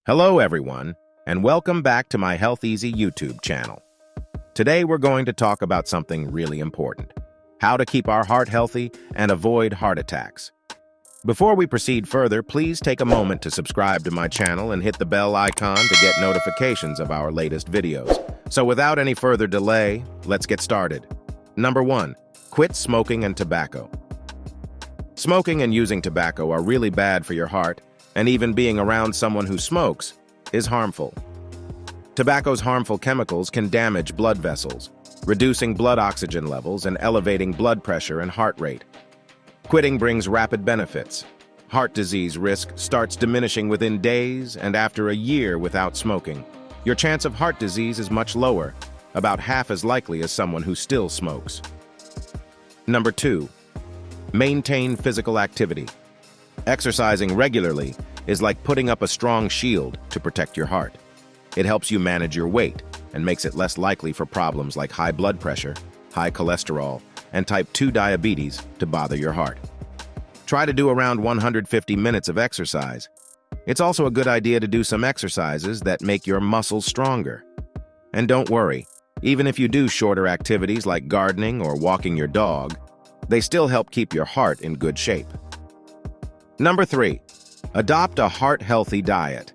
Hello everyone, and welcome back to my Health Easy YouTube channel. Today we're going to talk about something really important: how to keep our heart healthy and avoid heart attacks. Before we proceed further, please take a moment to subscribe to my channel and hit the bell icon to get notifications of our latest videos. So without any further delay, let's get started. Number 1. Quit smoking and tobacco. Smoking and using tobacco are really bad for your heart, and even being around someone who smokes is harmful. Tobacco's harmful chemicals can damage blood vessels, reducing blood oxygen levels and elevating blood pressure and heart rate. Quitting brings rapid benefits. Heart disease risk starts diminishing within days, and after a year without smoking, your chance of heart disease is much lower, about half as likely as someone who still smokes. Number 2. Maintain physical activity. Exercising regularly is like putting up a strong shield to protect your heart. It helps you manage your weight and makes it less likely for problems like high blood pressure, high cholesterol, and type 2 diabetes to bother your heart. Try to do around 150 minutes of exercise. It's also a good idea to do some exercises that make your muscles stronger. And don't worry, even if you do shorter activities like gardening or walking your dog, they still help keep your heart in good shape. Number 3. Adopt a heart-healthy diet.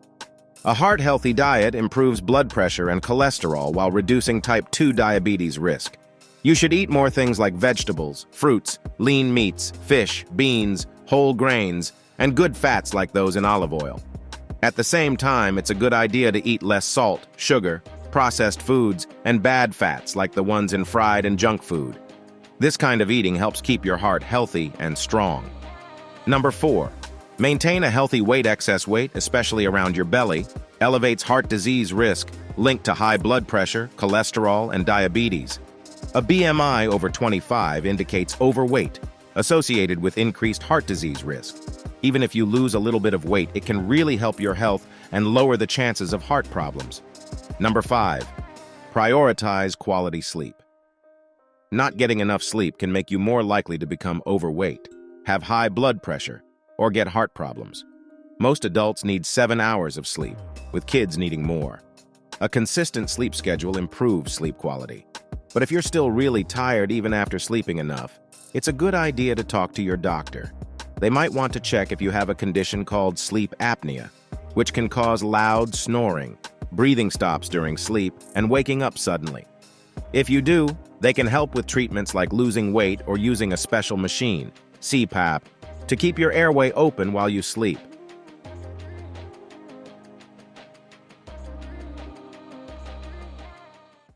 A heart-healthy diet improves blood pressure and cholesterol while reducing type 2 diabetes risk. You should eat more things like vegetables, fruits, lean meats, fish, beans, whole grains, and good fats like those in olive oil. At the same time, it's a good idea to eat less salt, sugar, processed foods, and bad fats like the ones in fried and junk food. This kind of eating helps keep your heart healthy and strong. Number 4. Maintain a healthy weight. Excess weight, especially around your belly, elevates heart disease risk linked to high blood pressure, cholesterol, and diabetes. A BMI over 25 indicates overweight, associated with increased heart disease risk. Even if you lose a little bit of weight, it can really help your health and lower the chances of heart problems. Number 5. Prioritize quality sleep. Not getting enough sleep can make you more likely to become overweight, have high blood pressure, or get heart problems. Most adults need 7 hours of sleep, with kids needing more. A consistent sleep schedule improves sleep quality. But if you're still really tired even after sleeping enough, it's a good idea to talk to your doctor. They might want to check if you have a condition called sleep apnea, which can cause loud snoring, breathing stops during sleep, and waking up suddenly. If you do, they can help with treatments like losing weight or using a special machine, CPAP, to keep your airway open while you sleep.